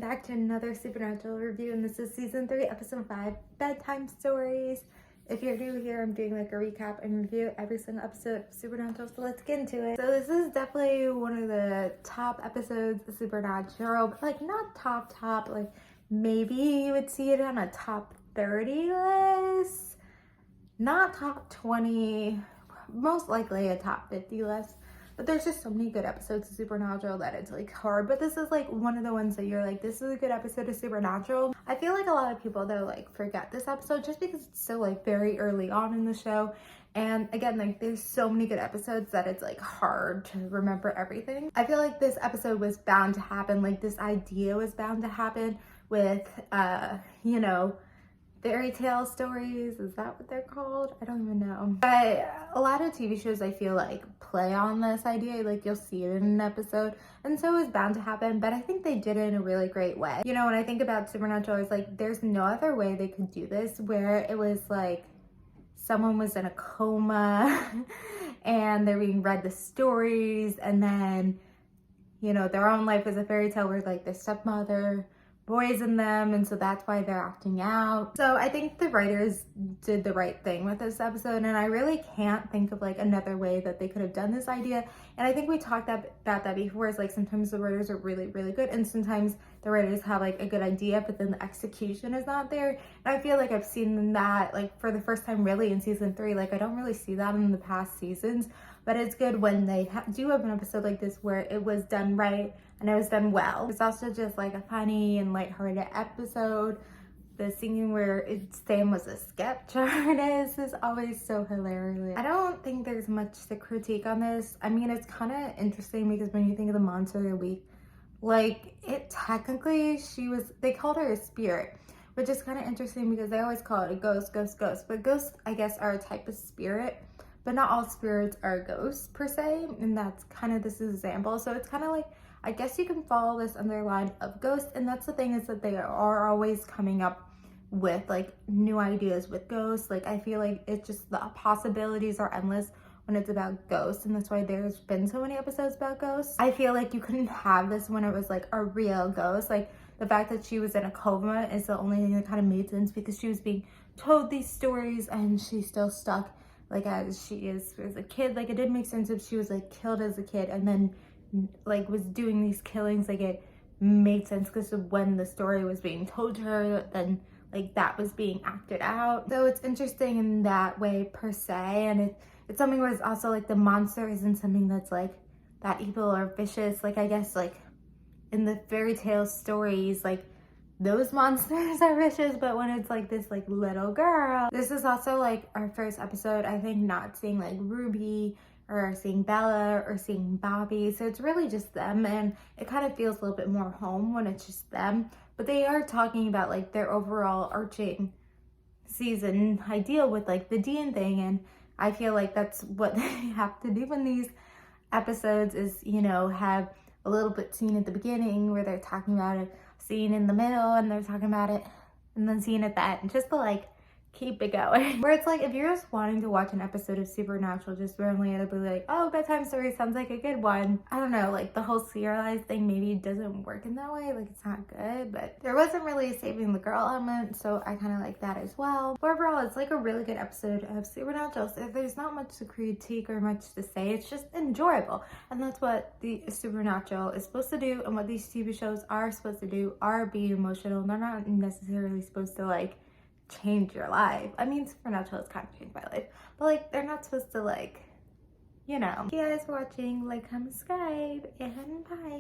back to another Supernatural review, and this is season 3, episode 5, Bedtime Stories. If you're new here, I'm doing like a recap and review every single episode of Supernatural, so let's get into it. So this is definitely one of the top episodes of Supernatural, but like not top, like maybe you would see it on a top 30 list, not top 20, most likely a top 50 list. But there's just so many good episodes of Supernatural that it's like hard. But this is like one of the ones that you're like, this is a good episode of Supernatural. I feel like a lot of people though like forget this episode just because it's still like very early on in the show. And again, like there's so many good episodes that it's like hard to remember everything. I feel like this episode was bound to happen. Like this idea was bound to happen with, you know, fairy tale stories. Is that what they're called? I don't even know. But a lot of TV shows I feel like play on this idea, like you'll see it in an episode, and so it was bound to happen, but I think they did it in a really great way. You know, when I think about Supernatural, it's like there's no other way they could do this where it was like someone was in a coma and they're being read the stories, and then, you know, their own life is a fairy tale where like their stepmother poison them, and so that's why they're acting out. So I think the writers did the right thing with this episode, and I really can't think of like another way that they could have done this idea. And I think we talked about that before, is like sometimes the writers are really good, and sometimes the writers have like a good idea but then the execution is not there. And I feel like I've seen that like for the first time really in season 3. Like I don't really see that in the past seasons, but it's good when they do have an episode like this where it was done right and it was done well. It's also just like a funny and lighthearted episode. The scene where Sam was a sketch artist is always so hilarious. I don't think there's much to critique on this. I mean, it's kind of interesting because when you think of the monster of the week, like it technically, they called her a spirit, which is kind of interesting because they always call it a ghost. But ghosts, I guess, are a type of spirit, but not all spirits are ghosts per se. And that's kind of this example. So it's kind of like, I guess you can follow this under line of ghosts. And that's the thing, is that they are always coming up with like new ideas with ghosts. Like I feel like it's just the possibilities are endless when it's about ghosts, and that's why there's been so many episodes about ghosts. I feel like you couldn't have this when it was like a real ghost. Like the fact that she was in a coma is the only thing that kind of made sense, because she was being told these stories and she's still stuck like as she is as a kid. Like it didn't make sense if she was like killed as a kid and then like was doing these killings. Like it made sense because of when the story was being told to her, then like that was being acted out. So it's interesting in that way per se, and it's something where it's also like the monster isn't something that's like that evil or vicious. Like I guess like in the fairy tale stories, like those monsters are vicious, but when it's like this like little girl. This is also like our first episode, I think, not seeing like Ruby or seeing Bella or seeing Bobby. So it's really just them, and it kind of feels a little bit more home when it's just them. But they are talking about like their overall arching season ideal with like the Dean thing, and I feel like that's what they have to do in these episodes, is, you know, have a little bit scene at the beginning where they're talking about it, scene in the middle and they're talking about it, and then scene at the end, just to like keep it going. Where it's like, if you're just wanting to watch an episode of Supernatural just randomly, it'll be like, oh, Bedtime Story sounds like a good one. I don't know, like the whole serialized thing maybe doesn't work in that way. Like it's not good, but there wasn't really a saving the girl element, so I kind of like that as well. But overall, it's like a really good episode of Supernatural. So there's not much to critique or much to say. It's just enjoyable, and that's what the Supernatural is supposed to do, and what these TV shows are supposed to do are be emotional. They're not necessarily supposed to like change your life. I mean, Supernatural has kind of changed my life, but like they're not supposed to, like, you know. Thank you guys for watching. Like, comment, subscribe, and bye.